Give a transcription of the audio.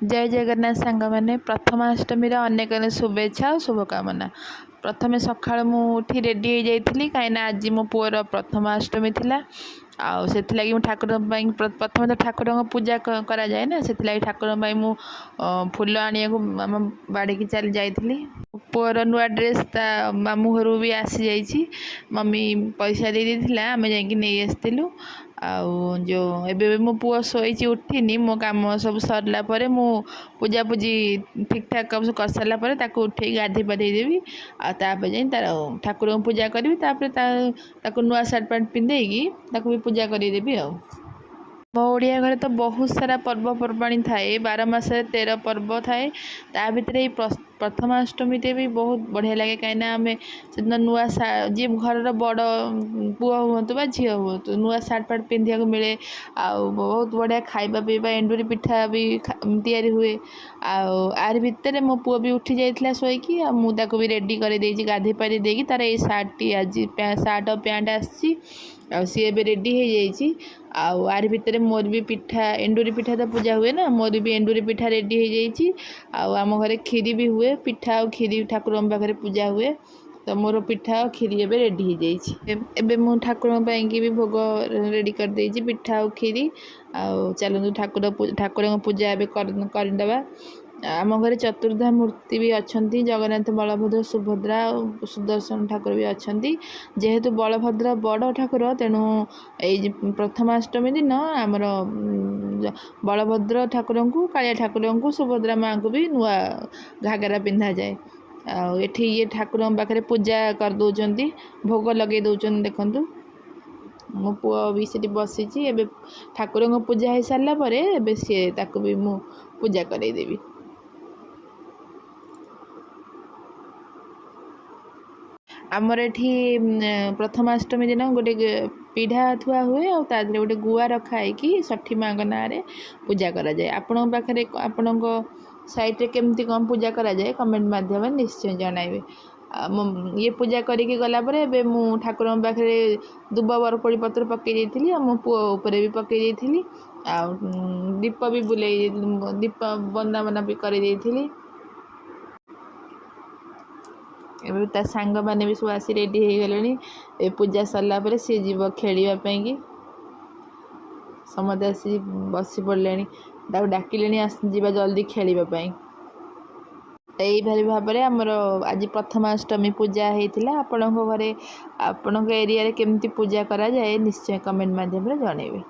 जय जगन्नाथ सांग मैंने प्रथमाष्टमी अनेक अनेक शुभेच्छा और शुभकामना। प्रथमे सकाळ मु उठी रेडी हो जाइली कहीं आज मो पुअर प्रथमाष्टमी थिला आउ से ठाकुर प्रथम तो ठाकुर पूजा करा जाए ना से ठाकुर मु फूल आनिया आम बाड़ी की चली जाइली। पुअर नुआ ड्रेस ता मामू घर भी आसी जाइए मम्मी पैसा दे देथिला आमे जाइए नहीं आसलु आउ जो एबे मो पुआ शोची उठिनी मो कम सब सरला परे मु पूजा पूजी ठीक ठाक कर सारा पर उठे गाधे पाधे देवी आपर जाए तार ठाकुर पूजा करी नुआ सार्ट पैंट पिंधेगी भी पूजा करदेवी आ मो ओडिया घरे तो बहुत सारा पर्वपर्वाणी थाए 12 मास 13 पर्व थाए ता भितर प्रथमाष्टमी भी बहुत बढ़िया लगे कहीं आम से नुआ जी घर बड़ पुआ हूँ बा झी हूँ नुआ सार्ट पैंट पिंधा मिले आ बहुत बढ़िया खाଇବା पीवा एंडुरी पिठा भी तैयारी हुए आर भितर मो पुआ भी उठी जाइला शोईकी मुझे भी रेडी कर गाधे पाधे देकी तार ये सार्ट टी आज सार्ट और पैंट आसी सी ए रेडी हो जाइए आर भितर मोर भी पिठा एंडुरी पिठा तो पूजा हुए ना मोर भी एंडुरी पिठा रेडी हो जाइए आम घरे खीरी भी हुए पिठा और खीरी ठाकुर पाखे पूजा हुए तो मोर पिठा और खीरी एबे रेडी हो जाइए मु ठाकुर भी भोग रेडी कर देइछि पिठा और खीरी चलतु ठाकुर पूजा एबे करदबा। आम घरे चतुर्धा मूर्ति भी अच्छा जगन्नाथ बलभद्र सुभद्रा सुदर्शन ठाकुर भी अच्छा जेहेतु बलभद्र बड़ ठाकुर तेणु ये प्रथमाष्टमी दिन आमर बलभद्र ठाकुर को कालिया ठाकुर को सुभद्रा माँ को भी नुआ घागरा पिंधा जाए एठी ये ठाकुर पाखे पूजा कर दौरान भोग लगे दौरान देखु मो पुआ भी से बसी एबे ठाकुर पूजा हो सारा पर एबे सी ताको भी मु पूजा करदेवी। आमर एठी प्रथमाष्टमी दिन गोटे पीढ़ा थुआ हुए और तादरे गोटे गुआ रखाई कि षठी माँ ना पूजा करा जाए। आपण पाखे आपण साइट केमती कौन पूजा करा जाए कमेंट माध्यम निश्चय जनइबे। ये पूजा करके गलापर एबे मु ठाकुर पाखे दुब बरकोड़ी पत्र पकई थी मो पुओ उपर भी पकई थी आ दीप भी बुले दीप बंदाबना भी कर सांग मैंने भी सब आसी रेडी हो गले पूजा सरला सी जीव खेलवाई कि समस्त आसी बसी पड़े डाकिले जा जल्दी खेलवाई यही भाव में आमर आज प्रथमाष्टमी पूजा होता आपण घरे आपण एरिया केमती पूजा करा जाए निश्चय कमेंट माध्यम जनइबे।